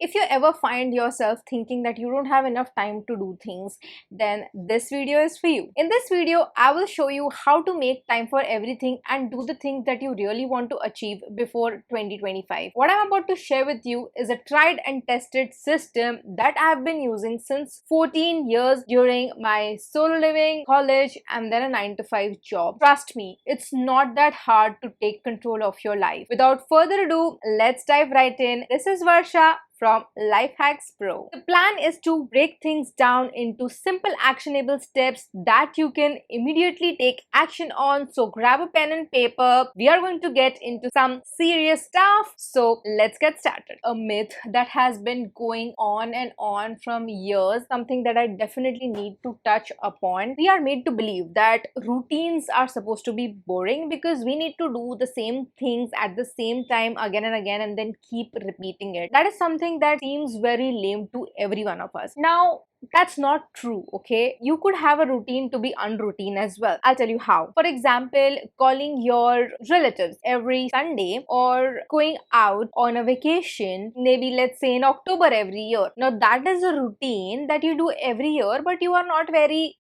If you ever find yourself thinking that you don't have enough time to do things, then this video is for you. In this video, I will show you how to make time for everything and do the things that you really want to achieve before 2025. What I'm about to share with you is a tried and tested system that I have been using since 14 years during my solo living, college, and then a 9 to 5 job. Trust me, it's not that hard to take control of your life. Without further ado, let's dive right in. This is Varsha from Life Hacks Pro. The plan is to break things down into simple actionable steps that you can immediately take action on. So grab a pen and paper. We are going to get into some serious stuff. So let's get started. A myth that has been going on and on from years, something that I definitely need to touch upon. We are made to believe that routines are supposed to be boring because we need to do the same things at the same time again and again and then keep repeating it. That is something that seems very lame to every one of us. Now, that's not true, okay? You could have a routine to be unroutine as well. I'll tell you how. For example, calling your relatives every Sunday or going out on a vacation, maybe let's say in October every year. Now, that is a routine that you do every year, but you are not very,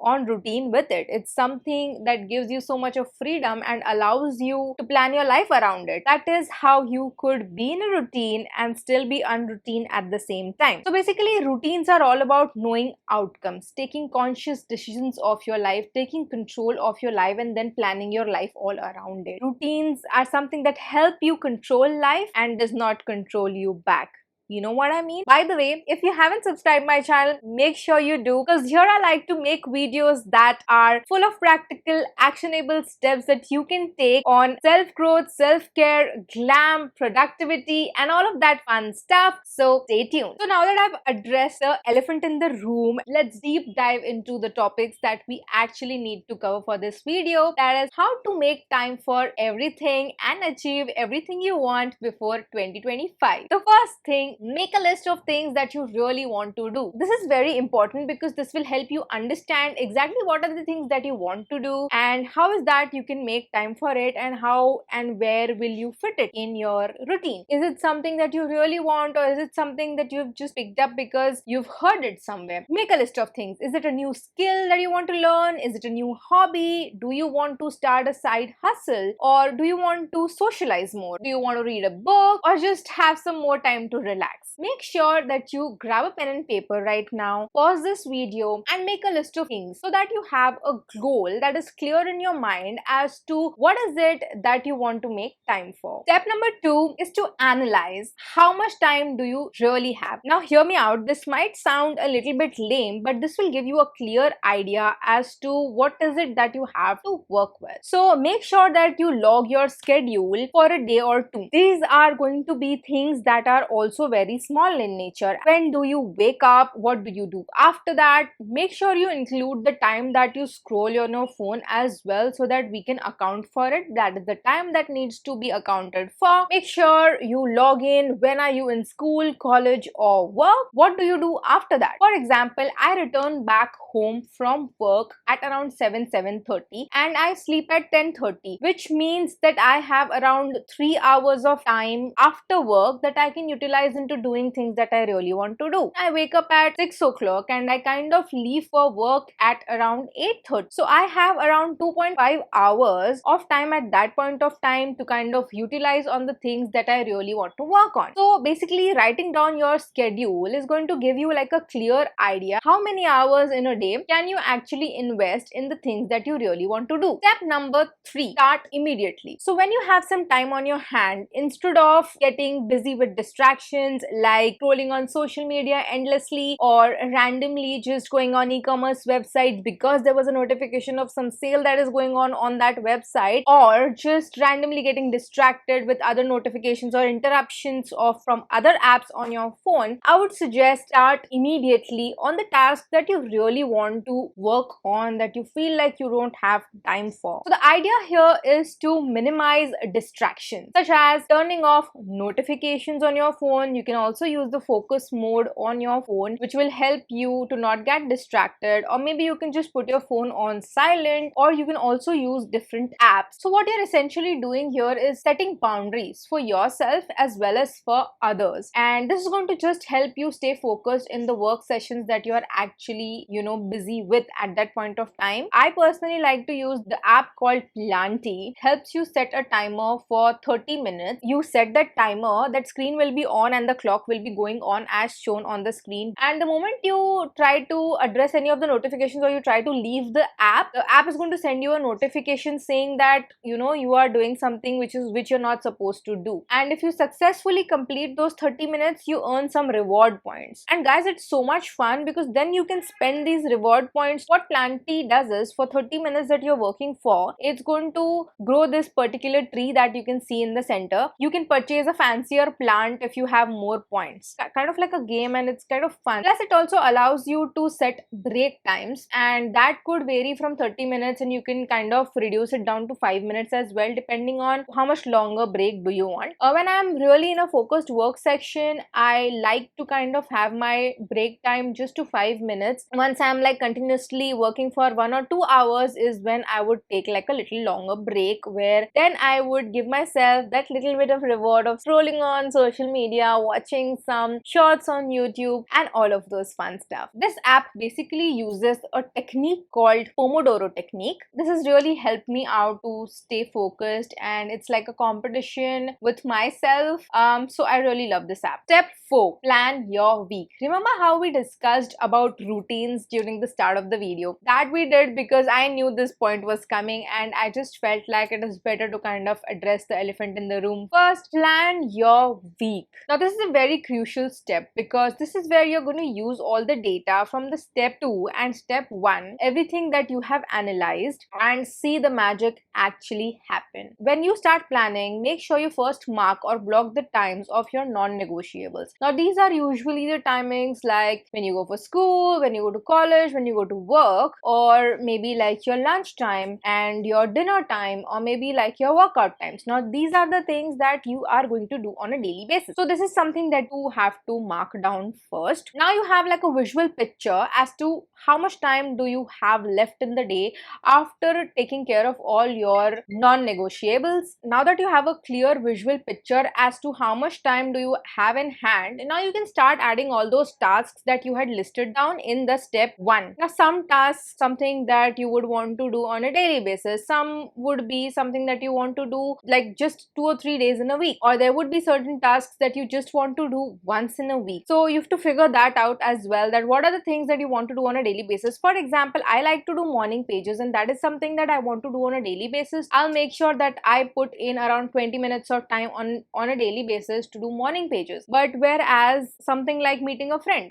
on routine with it. It's something that gives you so much of freedom and allows you to plan your life around it. That is how you could be in a routine and still be unroutine at the same time. So basically, routines are all about knowing outcomes, taking conscious decisions of your life, taking control of your life, and then planning your life all around it. Routines are something that help you control life and does not control you back. You know what I mean? By the way, if you haven't subscribed my channel, make sure you do, because here I like to make videos that are full of practical, actionable steps that you can take on self-growth, self-care, glam, productivity, and all of that fun stuff. So stay tuned. So now that I've addressed the elephant in the room, let's deep dive into the topics that we actually need to cover for this video. That is how to make time for everything and achieve everything you want before 2025. The first thing, make a list of things that you really want to do. This is very important because this will help you understand exactly what are the things that you want to do and how is that you can make time for it, and how and where will you fit it in your routine. Is it something that you really want, or is it something that you've just picked up because you've heard it somewhere? Make a list of things. Is it a new skill that you want to learn? Is it a new hobby? Do you want to start a side hustle, or do you want to socialize more? Do you want to read a book, or just have some more time to relax? Make sure that you grab a pen and paper right now, pause this video, and make a list of things so that you have a goal that is clear in your mind as to what is it that you want to make time for. Step number 2 is to analyze how much time do you really have. Now hear me out, this might sound a little bit lame, but this will give you a clear idea as to what is it that you have to work with. So make sure that you log your schedule for a day or two. These are going to be things that are also very small in nature. When do you wake up? What do you do after that? Make sure you include the time that you scroll on your phone as well, so that we can account for it. That is the time that needs to be accounted for. Make sure you log in. When are you in school, college, or work? What do you do after that? For example, I return back home from work at around 7:30 and I sleep at 10:30, which means that I have around 3 hours of time after work that I can utilize into doing things that I really want to do. I wake up at 6 o'clock and I kind of leave for work at around 8:30. So I have around 2.5 hours of time at that point of time to kind of utilize on the things that I really want to work on. So basically, writing down your schedule is going to give you like a clear idea how many hours in a day can you actually invest in the things that you really want to do. Step number 3, start immediately. So when you have some time on your hand, instead of getting busy with distractions like scrolling on social media endlessly or randomly just going on e-commerce websites because there was a notification of some sale that is going on that website, or just randomly getting distracted with other notifications or interruptions from other apps on your phone, I would suggest start immediately on the task that you really want to work on, that you feel like you don't have time for. So the idea here is to minimize distractions, such as turning off notifications on your phone. You can also use the focus mode on your phone, which will help you to not get distracted, or maybe you can just put your phone on silent, or you can also use different apps. So what you're essentially doing here is setting boundaries for yourself as well as for others, and this is going to just help you stay focused in the work sessions that you are actually busy with at that point of time. I personally like to use the app called Planty. It helps you set a timer for 30 minutes. You set that timer, that screen will be on and the clock will be going on as shown on the screen, and the moment you try to address any of the notifications or you try to leave the app is going to send you a notification saying that you are doing something which you're not supposed to do. And if you successfully complete those 30 minutes, you earn some reward points. And guys, it's so much fun because then you can spend these reward points. What Planty does is, for 30 minutes that you're working for, it's going to grow this particular tree that you can see in the center. You can purchase a fancier plant if you have more points. Kind of like a game, and it's kind of fun. Plus, it also allows you to set break times, and that could vary from 30 minutes, and you can kind of reduce it down to 5 minutes as well, depending on how much longer break do you want. When I'm really in a focused work section, I like to kind of have my break time just to 5 minutes. Once I'm like continuously working for 1 or 2 hours is when I would take like a little longer break, where then I would give myself that little bit of reward of scrolling on social media, watching some shorts on YouTube, and all of those fun stuff. This app basically uses a technique called Pomodoro technique. This has really helped me out to stay focused, and it's like a competition with myself. So I really love this app. Step 4. Plan your week. Remember how we discussed about routines during the start of the video? That we did because I knew this point was coming, and I just felt like it is better to kind of address the elephant in the room first. Plan your week. Now this is a very crucial step because this is where you're going to use all the data from the step 2 and step 1, everything that you have analyzed, and see the magic actually happen. When you start planning, make sure you first mark or block the times of your non-negotiables. Now these are usually the timings like when you go for school, when you go to college, when you go to work, or maybe like your lunch time and your dinner time, or maybe like your workout times. Now these are the things that you are going to do on a daily basis. So this is something that you have to mark down first. Now you have like a visual picture as to how much time do you have left in the day after taking care of all your non-negotiables. Now that you have a clear visual picture as to how much time do you have in hand, now you can start adding all those tasks that you had listed down in the step 1. Now some tasks, something that you would want to do on a daily basis, some would be something that you want to do like just 2 or 3 days in a week, or there would be certain tasks that you just want to do once in a week. So you have to figure that out as well, that what are the things that you want to do on a daily basis. For example, I like to do morning pages, and that is something that I want to do on a daily basis. I'll make sure that I put in around 20 minutes of time on a daily basis to do morning pages. But whereas something like meeting a friend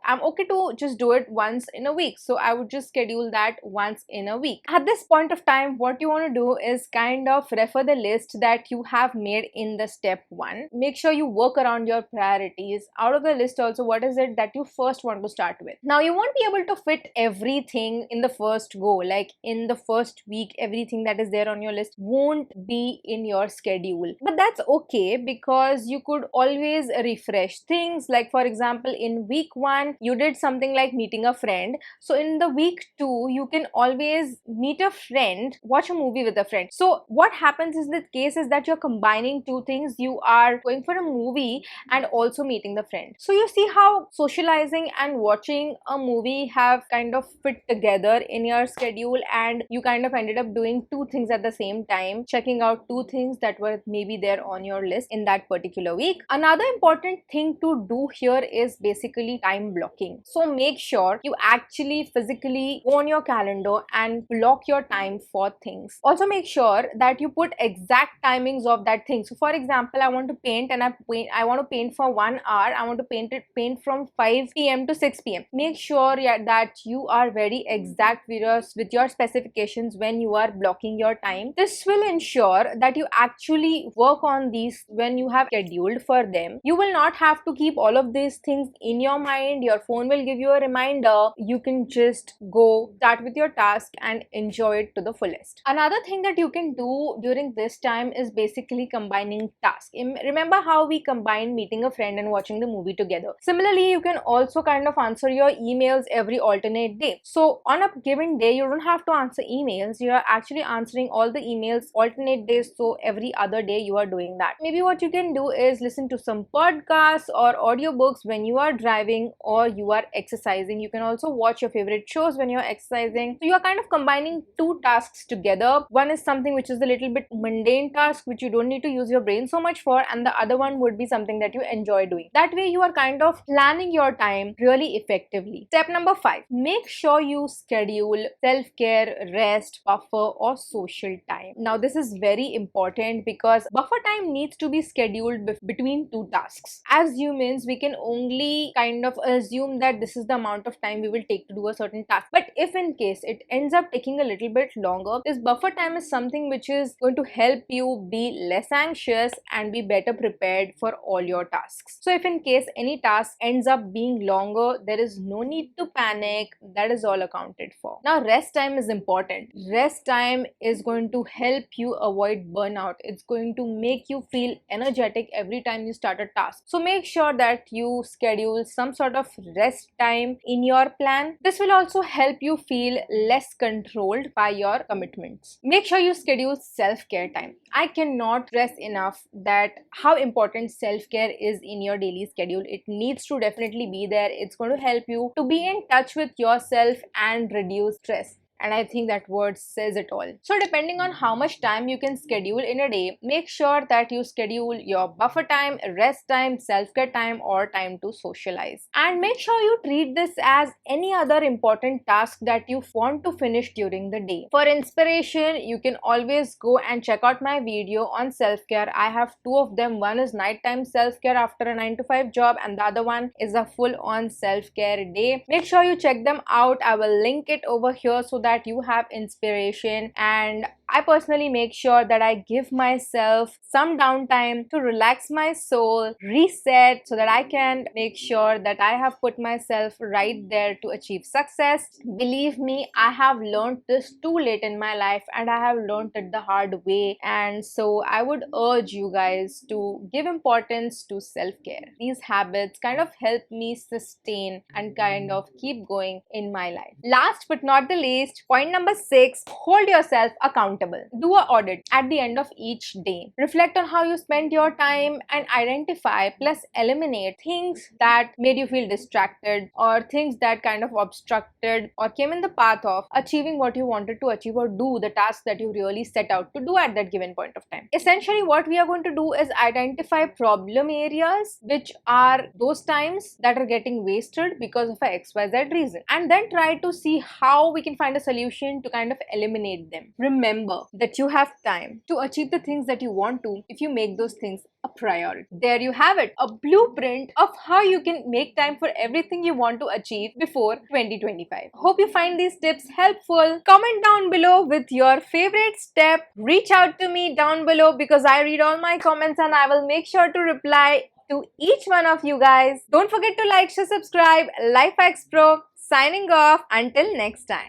I'm okay to just do it once in a week, so I would just schedule that once in a week. At this point of time, what you want to do is kind of refer the list that you have made in the step 1. Make sure you work around your priorities. Out of the list also, what is it that you first want to start with? Now you won't be able to fit everything in the first go, like in the first week everything that is there on your list won't be in your schedule, but that's okay because you could always refresh things. Like for example, in week 1 you did something like meeting a friend, so in the week 2 you can always meet a friend, watch a movie with a friend. So what happens is, the case is that you're combining two things. You are going for a movie and also meeting the friend. So you see how socializing and watching a movie have kind of fit together in your schedule, and you kind of ended up doing two things at the same time, checking out two things that were maybe there on your list in that particular week. Another important thing to do here is basically time blocking. So make sure you actually physically go on your calendar and block your time for things. Also make sure that you put exact timings of that thing. So for example, I want to paint and I want to paint for 1 hour. I want to paint from 5 p.m. to 6 p.m. Make sure that you are very exact with your specifications when you are blocking your time. This will ensure that you actually work on these when you have scheduled for them. You will not have to keep all of these things in your mind. your phone will give you a reminder, you can just go start with your task and enjoy it to the fullest. Another thing that you can do during this time is basically combining tasks. Remember how we combined meeting a friend and watching the movie together? Similarly, you can also kind of answer your emails every alternate day. So on a given day, you don't have to answer emails. You are actually answering all the emails alternate days. So every other day you are doing that. Maybe what you can do is listen to some podcasts or audiobooks when you are driving or you are exercising. You can also watch your favorite shows when you're exercising. So you are kind of combining two tasks together. One is something which is a little bit mundane task which you don't need to use your brain so much for, and the other one would be something that you enjoy doing. That way you are kind of planning your time really effectively. Step number 5, make sure you schedule self-care, rest, buffer or social time. Now this is very important because buffer time needs to be scheduled between two tasks. As humans, we can only kind of assume that this is the amount of time we will take to do a certain task. But if in case it ends up taking a little bit longer, this buffer time is something which is going to help you be less anxious and be better prepared for all your tasks. So if in case any task ends up being longer, there is no need to panic. That is all accounted for. Now rest time is important. Rest time is going to help you avoid burnout. It's going to make you feel energetic every time you start a task. So make sure that you schedule some sort of rest time in your plan. This will also help you feel less controlled by your commitments. Make sure you schedule self-care time. I cannot stress enough that how important self-care is in your daily schedule. It needs to definitely be there. It's going to help you to be in touch with yourself and reduce stress. And I think that word says it all. So depending on how much time you can schedule in a day, make sure that you schedule your buffer time, rest time, self-care time or time to socialize. And make sure you treat this as any other important task that you want to finish during the day. For inspiration, you can always go and check out my video on self-care. I have two of them. One is nighttime self-care after a 9-to-5 job and the other one is a full-on self-care day. Make sure you check them out. I will link it over here so that you have inspiration, and I personally make sure that I give myself some downtime to relax my soul, reset, so that I can make sure that I have put myself right there to achieve success. Believe me, I have learned this too late in my life and I have learned it the hard way, and so I would urge you guys to give importance to self-care. These habits kind of help me sustain and kind of keep going in my life. Last but not the least, point number 6, hold yourself accountable. Do an audit at the end of each day. Reflect on how you spent your time and identify plus eliminate things that made you feel distracted or things that kind of obstructed or came in the path of achieving what you wanted to achieve or do the task that you really set out to do at that given point of time. Essentially, what we are going to do is identify problem areas, which are those times that are getting wasted because of a XYZ reason, and then try to see how we can find a solution to kind of eliminate them. Remember that you have time to achieve the things that you want to if you make those things a priority. There you have it, a blueprint of how you can make time for everything you want to achieve before 2025. Hope you find these tips helpful. Comment down below with your favorite step. Reach out to me down below because I read all my comments and I will make sure to reply to each one of you guys. Don't forget to like, share, subscribe. Life Hacks Pro signing off until next time.